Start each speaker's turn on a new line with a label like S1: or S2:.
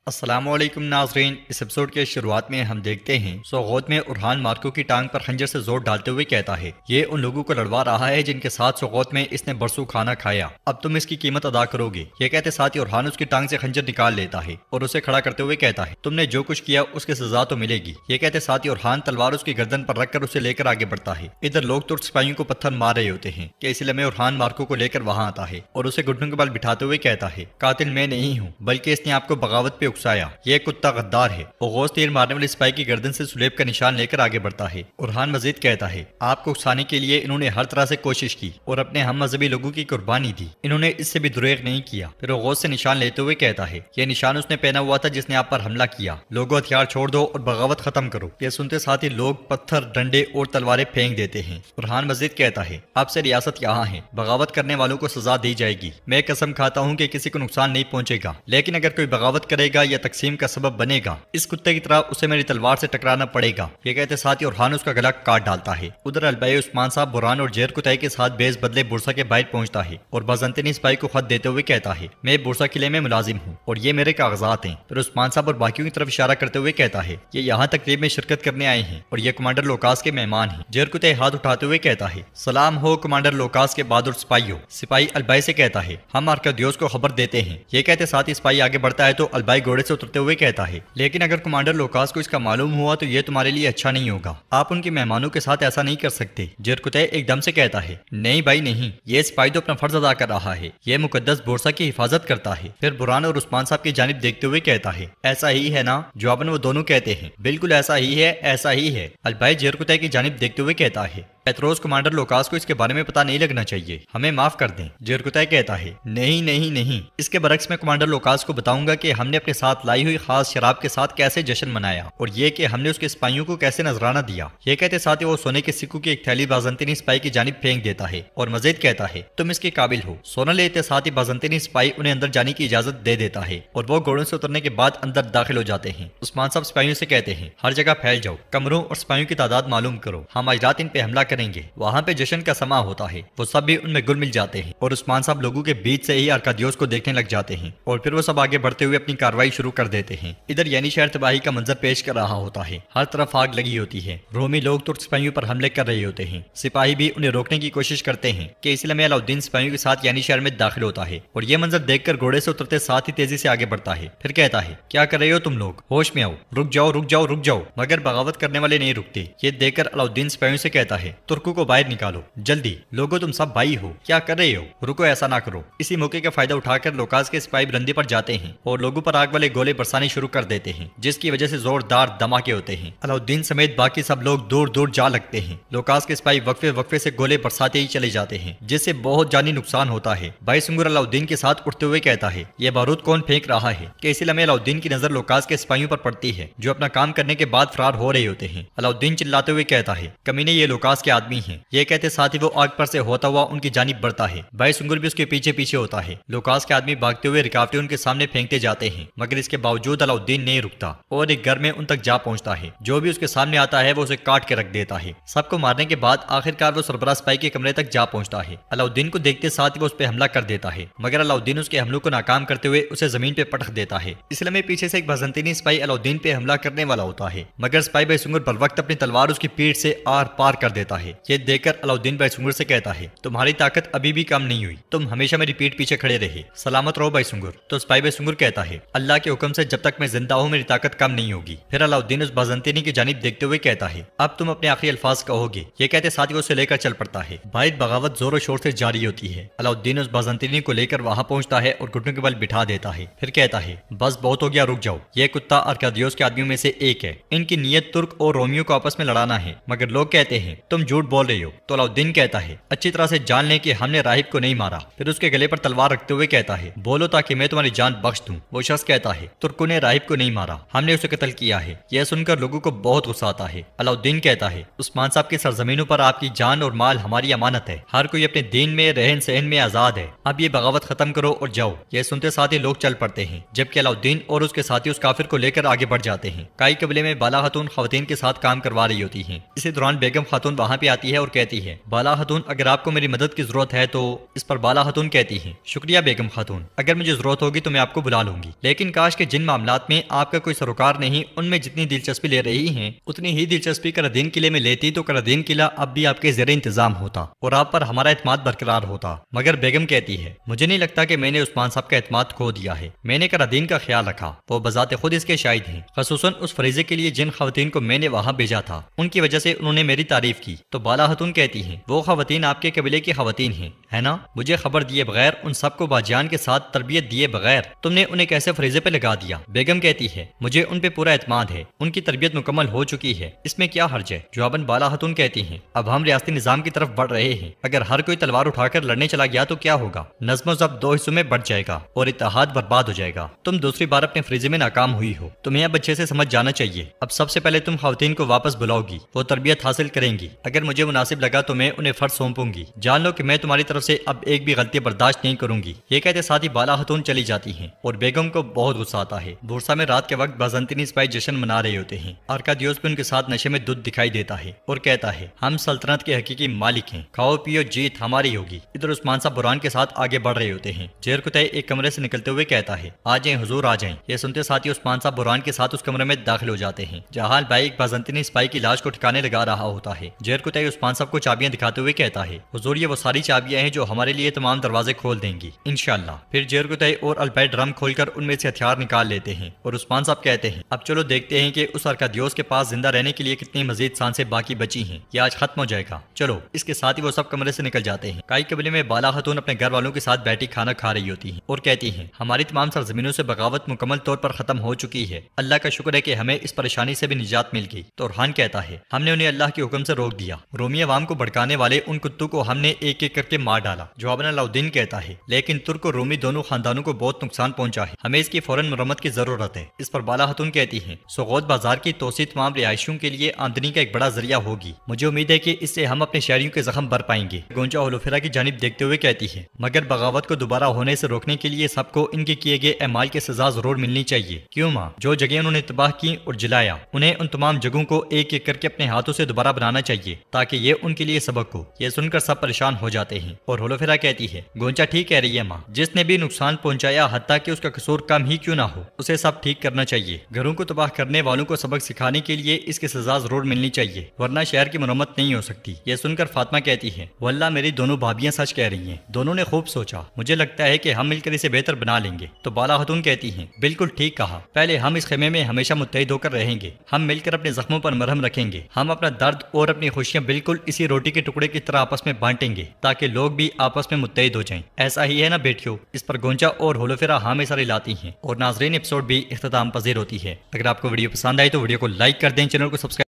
S1: السلام علیکم ناظرین، اس ایپیسوڈ کے شروعات میں ہم دیکھتے ہیں سوغوت میں ارحان مارکو کی ٹانگ پر خنجر سے زور ڈالتے ہوئے کہتا ہے یہ ان لوگوں کو لڑوا رہا ہے جن کے ساتھ سوغوت میں اس نے برسوں کھانا کھایا، اب تم اس کی قیمت ادا کرو گے۔ یہ کہتے ساتھ ہی ارحان اس کی ٹانگ سے خنجر نکال لیتا ہے اور اسے کھڑا کرتے ہوئے کہتا ہے تم نے جو کچھ کیا اس کی سزا تو ملے گی۔ یہ کہتے ساتھ ہی ارحان تلوار اس کی گردن پر رکھ کر اسے لے کر آگے بڑھتا ہے۔ ادھر لوگ ترک سپاہیوں کو پتھر مار رہے ہوتے ہیں کہ اس لیے میں ارحان مارکو کو لے کر وہاں آتا ہے اور اسے گھٹنوں کے بل بٹھاتے ہوئے کہتا ہے قاتل میں نہیں ہوں بلکہ اس نے آپ کو بغاوت پہ اکسایا، یہ کتا غدار ہے۔ اوغوز تیر مارنے والے سپاہی کی گردن سے سلیب کا نشان لے کر آگے بڑھتا ہے۔ ارحان مزید کہتا ہے آپ کو اکسانے کے لیے انہوں نے ہر طرح سے کوشش کی اور اپنے ہم مذہبی لوگوں کی قربانی دی، انہوں نے اس سے بھی دریغ نہیں کیا۔ پھر اوغوز سے نشان لیتے ہوئے کہتا ہے یہ نشان اس نے پہنا ہوا تھا جس نے آپ پر حملہ کیا، لوگوں ہتھیار چھوڑ دو اور بغاوت ختم کرو۔ یہ سنتے ساتھ ہی لوگ پتھر، ڈنڈے اور تلواریں پھینک دیتے ہیں۔ ارحان مزید کہتا ہے آپ سے ریاست یہاں ہے، بغاوت کرنے والوں کو سزا دی جائے گی، میں قسم کھاتا ہوں کہ کسی کو نقصان نہیں پہنچے گا، لیکن اگر کوئی بغاوت کرے گا یا تقسیم کا سبب بنے گا اس کتے کی طرح اسے میری تلوار سے ٹکرانا پڑے گا۔ یہ کہتے ساتھ ہی ارحان اس کا گلا کاٹ ڈالتا ہے۔ ادھر البائی عثمان صاحب بران اور جیر کتائی کے ساتھ بیس بدلے بورسا کے باہر پہنچتا ہے اور بازنطینی سپاہی کو خط دیتے ہوئے کہتا ہے میں بورسا قلعے میں ملازم ہوں اور یہ میرے کاغذات ہیں۔ پھر عثمان صاحب اور باقیوں کی طرف اشارہ کرتے ہوئے کہتا ہے یہ یہاں تقریب میں شرکت کرنے آئے ہیں اور یہ کمانڈر لوکاس کے مہمان ہیں۔ جیر کتائی ہاتھ اٹھاتے ہوئے کہتا ہے سلام ہو کمانڈر لوکاس کے بہادر سپاہیوں۔ سپاہی البائی سے کہتا ہے ہم ارکادیوس کو خبر دیتے ہیں۔ یہ کہتے ساتھ ہی سپاہی آگے بڑھتا ہے تو البائی گھوڑے سے اترتے ہوئے کہتا ہے لیکن اگر کمانڈر لوکاس کو اس کا معلوم ہوا تو یہ تمہارے لیے اچھا نہیں ہوگا، آپ ان کے مہمانوں کے ساتھ ایسا نہیں کر سکتے۔ جرکتے ایک دم سے کہتا ہے نہیں بھائی نہیں، یہ سپاہی تو اپنا فرض ادا کر رہا ہے، یہ مقدس بورسا کی حفاظت کرتا ہے۔ پھر بران اور عثمان صاحب کی جانب دیکھتے ہوئے کہتا ہے ایسا ہی ہے نا؟ جواباً وہ دونوں کہتے ہیں بالکل ایسا ہی ہے، ایسا ہی ہے۔ البائی جرکتے کی جانب دیکھتے ہوئے کہتا ہے پیتروس کمانڈر لوکاس کو اس کے بارے میں پتہ نہیں لگنا چاہیے، ہمیں معاف کر دیں۔ جرکتے کہتا ہے نہیں نہیں نہیں، اس کے برعکس میں کمانڈر لوکاس کو بتاؤں گا کہ ہم نے اپنے ساتھ لائی ہوئی خاص شراب کے ساتھ کیسے جشن منایا اور یہ کہ ہم نے اس کے سپاہیوں کو کیسے نذرانہ دیا۔ یہ کہتے ساتھ ہی وہ سونے کے سکوں کی ایک تھیلی بازنطینی سپاہی کی جانب پھینک دیتا ہے اور مزید کہتا ہے تم اس کے قابل ہو۔ سونا لیتے ساتھ ہی بازنطینی سپاہی انہیں اندر جانے کی اجازت دے دیتا ہے اور وہ گھوڑوں سے اترنے کے بعد اندر داخل ہو جاتے ہیں۔ عثمان صاحب سپاہیوں سے کہتے ہیں ہر جگہ پھیل جاؤ، کمروں اور سپاہیوں کی تعداد معلوم کرو، ہم آج رات ان پہ حملہ کریں گے۔ وہاں پہ جشن کا سما ہوتا ہے، وہ سب بھی ان میں گل مل جاتے ہیں اور عثمان صاحب لوگوں کے بیچ سے ہی ارکادیوس کو دیکھنے لگ جاتے ہیں اور پھر وہ سب آگے بڑھتے ہوئے اپنی کارروائی شروع کر دیتے ہیں۔ ادھر یعنی شہر تباہی کا منظر پیش کر رہا ہوتا ہے، ہر طرف آگ لگی ہوتی ہے، رومی لوگ ترک سپاہیوں پر حملے کر رہے ہوتے ہیں، سپاہی بھی انہیں روکنے کی کوشش کرتے ہیں کہ اس لیے میں علاؤدین سپاہیوں کے ساتھ یعنی شہر میں داخل ہوتا ہے اور یہ منظر دیکھ کر گھوڑے سے اترتے ساتھ ہی تیزی سے آگے بڑھتا ہے۔ پھر کہتا ہے کیا کر رہے ہو تم لوگ، ہوش میں آؤ، رک جاؤ رک جاؤ رک جاؤ، مگر بغاوت کرنے والے نہیں رکتے۔ یہ دیکھ کر علاؤدین سپاہیوں سے کہتا ہے ترکوں کو باہر نکالو جلدی، لوگوں تم سب بھائی ہو، کیا کر رہے ہو، رکو ایسا نہ کرو۔ اسی موقع کا فائدہ اٹھا کر لوکاس کے سپاہی برندے پر جاتے ہیں اور لوگوں پر آگ والے گولے برسانے شروع کر دیتے ہیں جس کی وجہ سے زوردار دھماکے ہوتے ہیں۔ علاؤدین سمیت باقی سب لوگ دور دور جا لگتے ہیں۔ لوکاس کے سپاہی وقفے وقفے سے گولے برساتے ہی چلے جاتے ہیں جس سے بہت جانی نقصان ہوتا ہے۔ بھائی سنگر علاؤدین کے ساتھ اٹھتے ہوئے کہتا ہے یہ بارود کون پھینک رہا ہے کہ اسی لمحے علاؤدین کی نظر لوکاس کے سپاہیوں پر پڑتی ہے جو اپنا کام کرنے کے بعد فرار ہو رہے ہوتے ہیں۔ علاؤدین چلاتے ہوئے کہتا ہے کمینے یہ لوکاس کے آدمی ہیں۔ یہ کہتے ساتھ ہی وہ آگ پر سے ہوتا ہوا ان کی جانب بڑھتا ہے، بھائی سنگر بھی اس کے پیچھے پیچھے ہوتا ہے۔ لوکاس کے آدمی بھاگتے ہوئے رکاوٹیں ان کے سامنے پھینکتے جاتے ہیں مگر اس کے باوجود علاؤدین نہیں رکتا اور ایک گھر میں ان تک جا پہنچتا ہے، جو بھی اس کے سامنے آتا ہے وہ اسے کاٹ کے رکھ دیتا ہے۔ سب کو مارنے کے بعد آخرکار وہ سربراہ سپاہی کے کمرے تک جا پہنچتا ہے۔ علاؤدین کو دیکھتے ساتھ ہی وہ اس پہ حملہ کر دیتا ہے مگر علاؤدین اس کے حملوں کو ناکام کرتے ہوئے اسے زمین پہ پٹخ دیتا ہے۔ اس لمحے پیچھے سے ایک بازنطینی سپاہی علاؤدین پہ حملہ کرنے والا ہوتا ہے مگر سپاہی بھائی سنگر بروقت اپنی تلوار اس کی پیٹھ سے آر پار کر دیتا ہے۔ یہ دیکھ کر علاؤدین بھائی سنگر سے کہتا ہے تمہاری طاقت ابھی بھی کم نہیں ہوئی، تم ہمیشہ میری پیٹھ پیچھے کھڑے رہے، سلامت رہو بھائی سنگر۔ تو سپاہی بھائی سنگر کہتا ہے اللہ کے حکم سے جب تک میں زندہ ہوں میری طاقت کم نہیں ہوگی۔ پھر علاؤدین اس بازنطینی کی جانب دیکھتے ہوئے کہتا ہے اب تم اپنے آخری الفاظ کہو گے۔ یہ کہتے ساتھ ہی وہ اسے لے کر چل پڑتا ہے۔ باہر بغاوت زور و شور سے جاری ہوتی ہے۔ علاؤدین اس بازنطینی کو لے کر وہاں پہنچتا ہے اور گھٹنوں کے بل بٹھا دیتا ہے۔ پھر کہتا ہے بس بہت ہو گیا، رک جاؤ، یہ کتا ارکادیوس کے آدمیوں میں سے ایک ہے، ان کی نیت ترک اور رومیوں کو آپس میں لڑانا ہے مگر لوگ کہتے ہیں تم جھوٹ بول رہے ہو۔ تو علاؤدین کہتا ہے اچھی طرح سے جان لیں کہ ہم نے راہب کو نہیں مارا۔ پھر اس کے گلے پر تلوار رکھتے ہوئے کہتا ہے بولو تاکہ میں تمہاری جان بخش دوں۔ وہ شخص کہتا ہے ترکوں نے راہب کو نہیں مارا، ہم نے اسے قتل کیا ہے۔ یہ سن کر لوگوں کو بہت غصہ آتا ہے۔ علاؤدین کہتا ہے عثمان صاحب کی سرزمینوں پر آپ کی جان اور مال ہماری امانت ہے، ہر کوئی اپنے دین میں رہن سہن میں آزاد ہے، اب یہ بغاوت ختم کرو اور جاؤ۔ یہ سنتے ساتھ ہی لوگ چل پڑتے ہیں جبکہ علاؤدین اور اس کے ساتھی اس کافر کو لے کر آگے بڑھ جاتے ہیں۔ کائی قبیلے میں بالا خاتون خواتین کے ساتھ کام کروا رہی ہوتی ہیں۔ اسی دوران بیگم خاتون وہاں پہ آتی ہے اور کہتی ہے بالا خاتون اگر آپ کو میری مدد کی ضرورت ہے تو۔ اس پر بالا خاتون کہتی ہے شکریہ بیگم خاتون، اگر مجھے ضرورت ہوگی تو میں آپ کو بلا لوں گی، لیکن کاش کہ جن معاملات میں آپ کا کوئی سروکار نہیں ان میں جتنی دلچسپی لے رہی ہیں اتنی ہی دلچسپی قرادین قلعے میں لیتی تو قرادین قلعہ اب بھی آپ کے زیر انتظام ہوتا اور آپ پر ہمارا اعتماد برقرار ہوتا۔ مگر بیگم کہتی ہے مجھے نہیں لگتا کہ میں نے عثمان صاحب کا اعتماد کھو دیا ہے، میں نے قرادین کا خیال رکھا، وہ بذات خود اس کے شاہد ہیں، خصوصاً اس فریضے کے لیے جن خواتین کو میں نے وہاں بھیجا تھا ان کی وجہ سے انہوں نے میری تعریف کی۔ تو بالا خاتون کہتی ہیں وہ خواتین آپ کے قبیلے کی خواتین ہیں ہے نا؟ مجھے خبر دیے بغیر ان سب کو باجان کے ساتھ تربیت دیے بغیر تم نے انہیں کیسے فریضے پہ لگا دیا؟ بیگم کہتی ہے مجھے ان پہ پورا اعتماد ہے، ان کی تربیت مکمل ہو چکی ہے، اس میں کیا حرج ہے؟ جواباً بالا خاتون کہتی ہیں اب ہم ریاستی نظام کی طرف بڑھ رہے ہیں، اگر ہر کوئی تلوار اٹھا کر لڑنے چلا گیا تو کیا ہوگا؟ نظم و ضبط دو حصوں میں بٹ جائے گا اور اتحاد برباد ہو جائے گا۔ تم دوسری بار اپنے فریضے میں ناکام ہوئی ہو، تمہیں اب اچھے سے سمجھ جانا چاہیے۔ اب سب سے پہلے تم خواتین کو واپس بلاؤ گی، وہ تربیت حاصل کریں گی، اگر مجھے مناسب لگا تو میں انہیں فرض سونپوں گی، جان لو کہ میں تمہاری طرف سے اب ایک بھی غلطی برداشت نہیں کروں گی۔ یہ کہتے ساتھ ہی بالا خاتون چلی جاتی ہیں اور بیگم کو بہت غصہ آتا ہے۔ بورسا میں رات کے وقت بازنطینی سپاہی جشن منا رہے ہوتے ہیں، ارکادیوس بھی ان کے ساتھ نشے میں دودھ دکھائی دیتا ہے اور کہتا ہے ہم سلطنت کے حقیقی مالک ہیں، کھاؤ پیو جیت ہماری ہوگی۔ ادھر عثمان صاحب بران کے ساتھ آگے بڑھ رہے ہوتے ہیں۔ جیر کتے ایک کمرے سے نکلتے ہوئے کہتا ہے آ جائیں حضور آ جائیں۔ یہ سنتے ساتھ ہی عثمان صاحب بران کے ساتھ اس کمرے میں داخل ہو جاتے ہیں جہاں بھائی ایک بازنطینی سپاہی کی لاش کو ٹھکانے لگا رہا ہوتا ہے۔ جیر کتے عثمان صاحب کو چابیاں دکھاتے ہوئے کہتا ہے حضور یہ وہ ساری چابیاں ہیں جو ہمارے لیے تمام دروازے کھول دیں گی انشاءاللہ۔ پھر جیر کتے اور الپائی ڈرم کھول کر ان میں سے ہتھیار نکال لیتے ہیں اور عثمان صاحب کہتے ہیں اب چلو دیکھتے ہیں کہ اس ارکادیوس کے پاس زندہ رہنے کے لیے کتنی مزید سانسیں باقی بچی ہیں، یہ آج ختم ہو جائے گا۔ چلو اس کے ساتھ ہی وہ سب کمرے سے نکل جاتے ہیں۔ کائی قبیلے میں بالا خاتون اپنے گھر والوں کے ساتھ بیٹھی کھانا کھا رہی ہوتی ہیں اور کہتی ہیں ہماری تمام سرزمینوں سے بغاوت مکمل طور پر ختم ہو چکی ہے، اللہ کا شکر ہے کہ ہمیں اس پریشانی سے بھی نجات مل گئی۔ تو ارحان کہتا ہے ہم نے انہیں اللہ کے حکم سے روک دیا، رومی عوام کو بھڑکانے والے ان کتوں کو ہم نے ایک ایک کر کے مار ڈالا۔ جواباً علاؤدین کہتا ہے لیکن ترک اور رومی دونوں خاندانوں کو بہت نقصان پہنچا ہے، ہمیں اس کی فوراً مرمت کی ضرورت ہے۔ اس پر بالا خاتون کہتی ہیں سوغوت بازار کی توسیع تمام رہائشیوں کے لیے آمدنی کا ایک بڑا ذریعہ ہوگی، مجھے امید ہے کہ اس سے ہم اپنے شہریوں کے زخم بھر پائیں گے۔ گونجا ہولوفیرا کی جانب دیکھتے ہوئے کہتی ہے مگر بغاوت کو دوبارہ ہونے سے روکنے کے لیے سب کو ان کے کیے گئے اعمال کی سزا ضرور ملنی چاہیے۔ کیوں ماں؟ جو جگہیں انہوں نے تباہ کی اور جلایا انہیں ان تمام جگہوں کو ایک ایک کر کے اپنے ہاتھوں سے دوبارہ بنانا چاہیے تاکہ یہ ان کے لیے سبق ہو۔ یہ سن کر سب پریشان ہو جاتے ہیں اور ہولوفیرا کہتی ہے گونجا ٹھیک کہہ رہی ہے ماں، جس نے بھی نقصان پہنچایا حتیٰ کہ اس کا قصور کم ہی کیوں نہ ہو اسے سب ٹھیک کرنا چاہیے۔ گھروں کو تباہ کرنے والوں کو سبق سکھانے کے لیے اس کی سزا ضرور ملنی چاہیے ورنہ شہر کی مرمت نہیں ہو سکتی۔ یہ سن کر فاطمہ کہتی ہے واللہ میری دونوں بھابیاں سچ کہہ رہی ہیں، دونوں نے خوب سوچا، مجھے لگتا ہے کہ ہم مل کر اسے بہتر بنا لیں گے۔ تو بالا خاتون کہتی ہیں بالکل ٹھیک کہا، پہلے ہم اس خیمے میں ہمیشہ متحد ہو کر رہیں گے، ہم مل کر اپنے زخموں پر مرہم رکھیں گے، ہم اپنا درد اور اپنی خوشیاں بالکل اسی روٹی کے ٹکڑے کی طرح آپس میں بانٹیں گے تاکہ لوگ بھی آپس میں متحد ہو جائیں۔ ایسا ہی ہے نا بیٹیوں؟ اس پر گونجا اور ہولوفیرا ہاں میں سارے لاتی ہیں اور ناظرین ایپیسوڈ بھی اختتام پذیر ہوتی ہے۔ اگر آپ کو ویڈیو پسند آئی تو ویڈیو کو لائک کر دیں، چینل کو سبسکرائب